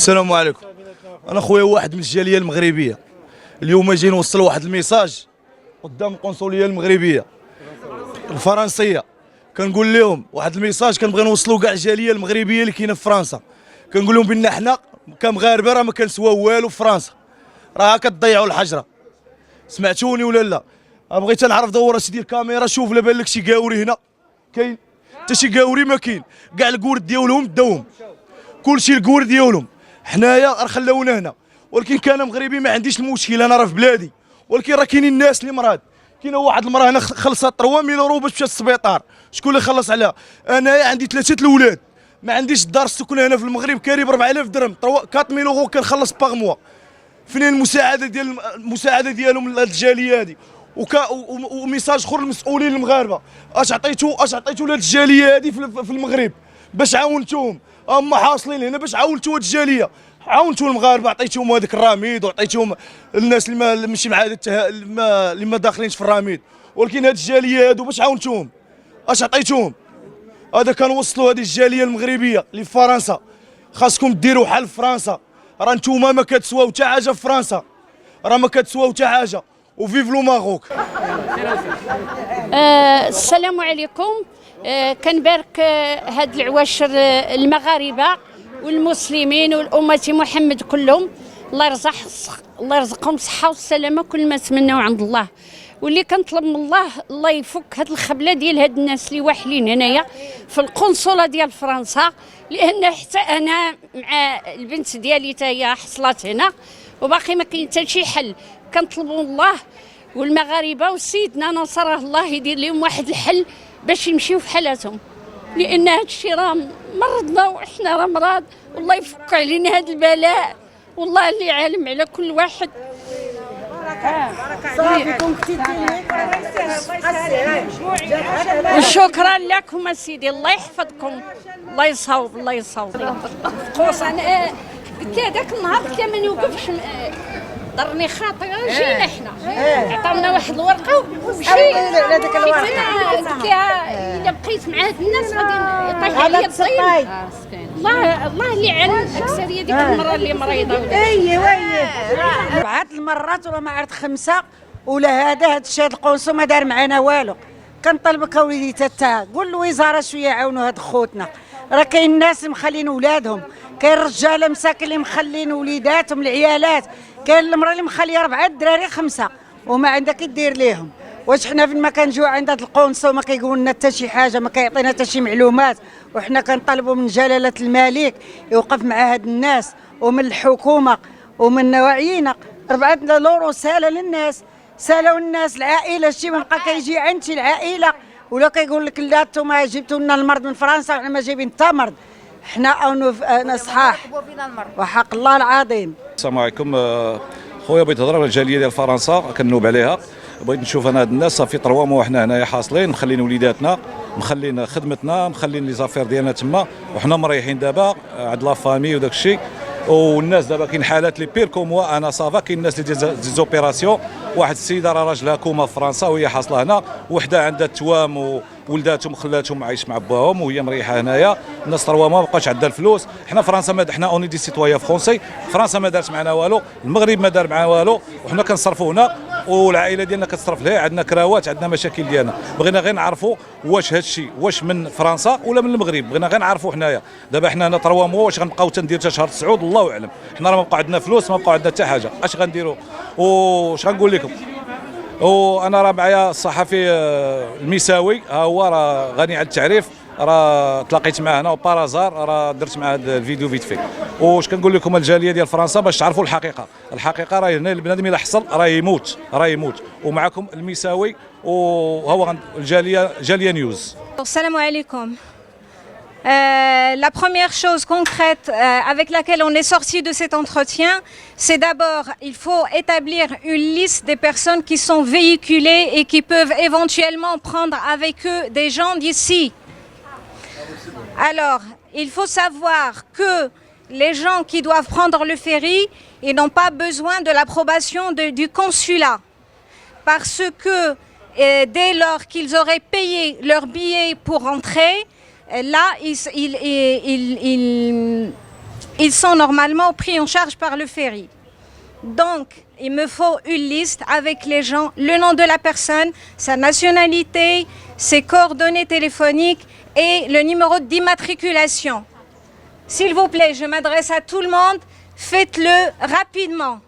السلام عليكم. انا خويا واحد من الجاليه المغربيه، اليوم جاي نوصل واحد الميساج قدام القنصليه المغربيه الفرنسيه. كنقول لهم واحد الميساج كنبغي نوصلوا كاع الجاليه المغربيه اللي كاينه في فرنسا. كنقول لهم بان حنا كمغاربه راه ما كنسواو والو في فرنسا، راه كتضيعوا الحجره. سمعتوني ولا لا؟ بغيت نعرف دور سيدي الكاميرا، شوف لا بان لك شي قاوري هنا كاين؟ حتى شي قاوري ما كاين، كاع الكورد ديالهم داوهم، كلشي الكورد ديالهم. حنايا راه خلاونا هنا، ولكن كان مغربي ما عنديش المشكل، انا راه في بلادي. ولكن راه كاينين الناس اللي مراد. كاينه واحد المراه هنا خلصت 3000 يورو باش تمشي للسبيطار، شكون اللي خلص عليها؟ انايا عندي 3 الاولاد، ما عنديش الدار السكنه هنا في المغرب كاري ب 4000 درهم، 4000 يورو كنخلص باغ موا. فين المساعده ديالهم للجاليه هذه؟ وميساج اخر للمسؤولين المغاربه، اش عطيتوا لهاد الجاليه هذه في المغرب باش عاونتوهم؟ اما حاصلين هنا باش عاونتوا هاد الجاليه، عاونتوا المغاربه، عطيتوهم هذاك الرميد وعطيتوهم الناس اللي ماشي مع اللي ما داخلينش في الرميد. ولكن هاد الجاليه هادو باش عاونتوهم؟ اش عطيتوهم؟ هذا كنوصلوا هذه الجاليه المغربيه اللي في فرنسا، خاصكم ديروا حل في فرنسا. راه نتوما ما كتسواو حتى حاجه في فرنسا، راه ما كتسواو حتى حاجه. وفيف لو ماروك. السلام عليكم. كنبارك هاد العواشر المغاربه والمسلمين والأمة محمد كلهم، الله يرزقهم الصحة والسلامة، كل ما تمنوا عند الله. واللي كنطلب من الله يفك هاد الخبله ديال هاد الناس اللي واحلين هنايا في القنصله ديال فرنسا، لان حتى انا مع البنت ديالي حتى هي حصلت هنا وباقي ما كاين حتى شي حل. كنطلبوا الله والمغاربه وسيدنا نصره الله يدير لهم واحد الحل باش يمشيو في حالاتهم، لان هاد الشيء راه مرضنا وحنا راه مرض. والله يفك علينا هاد البلاء، والله اللي عالم على كل واحد. وشكرا لكم سيدي، الله يحفظكم، الله يصوب، الله يصوب. قوس انا قلت هذاك النهار قلت ما نوقفش، ضرني خاطر جينا حنا عطاونا واحد الورقه ومشينا هذيك الورقه. قلت لها الا بقيت مع هاد الناس غادي يطيح عليا الطين. الله اللي علم اكثريه ديك المره اللي مريضه. ايوا 4 المرات ولا ما عرفت 5 ولا هذا الشيء. هاد القنصل ما دار معنا والو. كنطلبك وليدي تتا قول الوزاره شويه عاونوا هاد خوتنا، راه كاين ناس مخلين ولادهم، كاين رجاله مساكن اللي مخلين وليداتهم العيالات، كاين المراه اللي مخليه 4 الدراري 5 وما عندها كدير ليهم. واش حنا فين ما كنجيو عند هاد القنصل ما كيقول لنا حتى شي حاجه، ما كيعطينا حتى شي معلومات. وحنا كنطالبوا من جلاله الملك يوقف مع هاد الناس ومن الحكومه ومن واعيين. 4 يورو ساله للناس، سالوا الناس العائله. شي ما بقى كيجي عند شي العائله ولا كيقول لك لا نتوما جبتوا لنا المرض من فرنسا وحنا ما جايبين حتى مرض. حنا صحاح وحق الله العظيم. السلام عليكم. خويا بغيت نهضر على الجاليه ديال فرنسا، كنوب عليها. بغيت نشوف انا هاد الناس صافي 3 موا حنا هنايا حاصلين، مخلين وليداتنا، مخلين خدمتنا، مخلين لي زافير ديالنا تما، وحنا مريحين دابا عند لا فامي وداك الشيء. والناس دابا كاين حالات لي بير كوموا انا صافا. كاين الناس اللي ديال زوبيراسيون. واحد السيده راه راجلها كوما في فرنسا وهي حاصله هنا، وحده عندها التوام وولداتهم وخلاتهم عايش مع باهم وهي مريحه هنايا. الناس 3 ما بقاش عندها الفلوس. حنا فرنسا حنا اوني دي سيتويا فرونسي، فرنسا ما دارت معنا والو، المغرب ما دار معنا والو، وحنا كنصرفوا هنا والعائله ديالنا كتصرف لها. عندنا كراوات، عندنا مشاكل ديالنا. بغينا غير نعرفوا واش هذا الشيء واش من فرنسا ولا من المغرب. بغينا غير نعرفوا حنايا دابا حنا هنا 3 موا واش غنبقاو تندير حتى شهر 9 الله اعلم. حنا راه ما بقى عندنا فلوس، ما بقى عندنا حتى حاجه. اش غنديروا؟ واش غنقول لكم؟ وانا راه معايا الصحفي المساوي، ها هو راه غني على التعريف، راه تلاقيت معاه هنا وبارازار راه درت معاه هذا الفيديو فيت في. واش كنقول لكم الجاليه ديال فرنسا باش تعرفوا الحقيقه. الحقيقه راه هنا البنادم الا حصل راه يموت، راه يموت. ومعكم المساوي وهو جاليه نيوز. السلام عليكم. La première chose concrète avec laquelle on est sorti de cet entretien, c'est d'abord, il faut établir une liste des personnes qui sont véhiculées et qui peuvent éventuellement prendre avec eux des gens d'ici. Alors, il faut savoir que les gens qui doivent prendre le ferry, ils n'ont pas besoin de l'approbation du consulat. Parce que dès lors qu'ils auraient payé leur billet pour entrer, là, ils sont normalement pris en charge par le ferry. Donc, il me faut une liste avec les gens, le nom de la personne, sa nationalité, ses coordonnées téléphoniques et le numéro d'immatriculation. S'il vous plaît, je m'adresse à tout le monde, faites-le rapidement.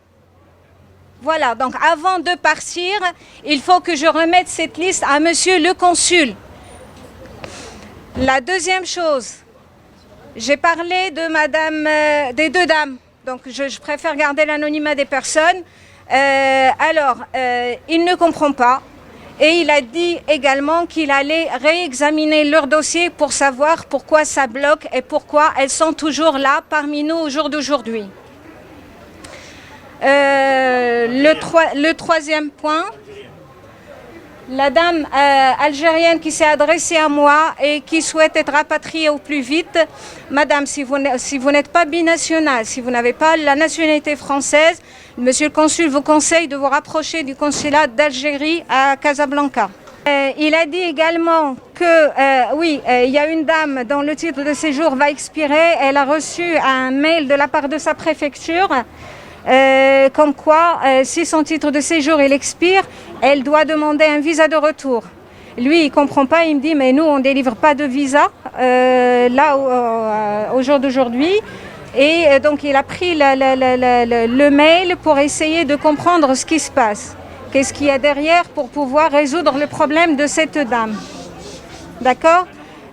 Voilà, donc avant de partir, il faut que je remette cette liste à monsieur le consul. La deuxième chose, j'ai parlé de madame, des deux dames, donc je préfère garder l'anonymat des personnes. Il ne comprend pas et il a dit également qu'il allait réexaminer leur dossier pour savoir pourquoi ça bloque et pourquoi elles sont toujours là parmi nous au jour d'aujourd'hui. Le troisième point, la dame algérienne qui s'est adressée à moi et qui souhaite être rapatriée au plus vite. Madame, si vous n'êtes pas binationale, si vous n'avez pas la nationalité française, monsieur le consul vous conseille de vous rapprocher du consulat d'Algérie à Casablanca. Il a dit également que, il y a une dame dont le titre de séjour va expirer. Elle a reçu un mail de la part de sa préfecture. Comme quoi, si son titre de séjour il expire, elle doit demander un visa de retour. Lui, il ne comprend pas, il me dit, mais nous, on ne délivre pas de visa au jour d'aujourd'hui. Et donc, il a pris le mail pour essayer de comprendre ce qui se passe. Qu'est-ce qu'il y a derrière pour pouvoir résoudre le problème de cette dame. D'accord ?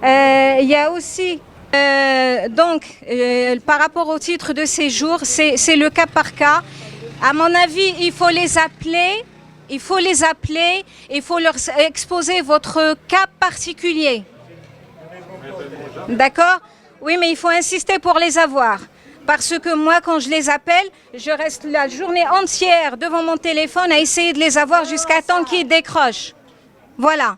Il y a aussi... par rapport au titre de séjour, c'est le cas par cas. À mon avis, il faut les appeler, il faut leur exposer votre cas particulier. D'accord ? Oui, mais il faut insister pour les avoir. Parce que moi, quand je les appelle, je reste la journée entière devant mon téléphone à essayer de les avoir jusqu'à temps qu'ils décrochent. Voilà.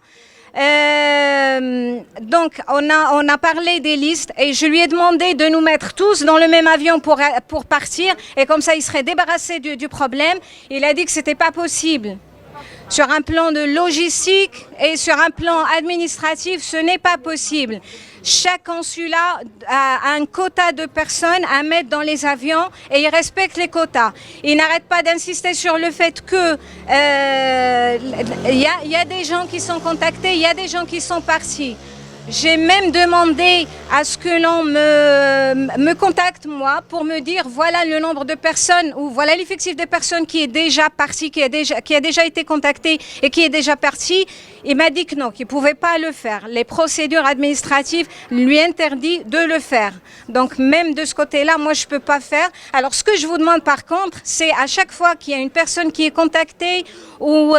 Donc, on a parlé des listes et je lui ai demandé de nous mettre tous dans le même avion pour partir et comme ça, il serait débarrassé du problème. Il a dit que ce n'était pas possible. Sur un plan de logistique et sur un plan administratif, ce n'est pas possible. Chaque consulat a un quota de personnes à mettre dans les avions et il respecte les quotas. Il n'arrête pas d'insister sur le fait que y a des gens qui sont contactés, il y a des gens qui sont partis. J'ai même demandé à ce que l'on me contacte, moi, pour me dire voilà le nombre de personnes ou voilà l'effectif des personnes qui est déjà parti, qui a déjà été contacté et qui est déjà parti. Il m'a dit que non, qu'il ne pouvait pas le faire. Les procédures administratives lui interdisent de le faire. Donc même de ce côté-là, moi, je ne peux pas faire. Alors ce que je vous demande par contre, c'est à chaque fois qu'il y a une personne qui est contactée ou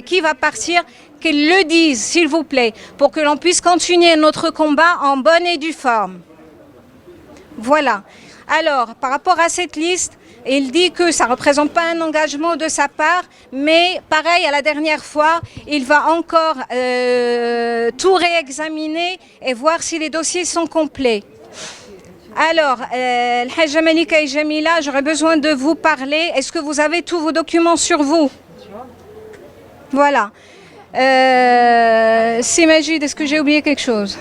qui va partir, qu'ils le disent, s'il vous plaît, pour que l'on puisse continuer notre combat en bonne et due forme. Voilà. Alors, par rapport à cette liste, il dit que ça ne représente pas un engagement de sa part, mais pareil à la dernière fois, il va encore tout réexaminer et voir si les dossiers sont complets. Alors, Al-Hajja Malika et Jamila, j'aurais besoin de vous parler. Est-ce que vous avez tous vos documents sur vous? Voilà. Si Majid, est-ce que j'ai oublié quelque chose?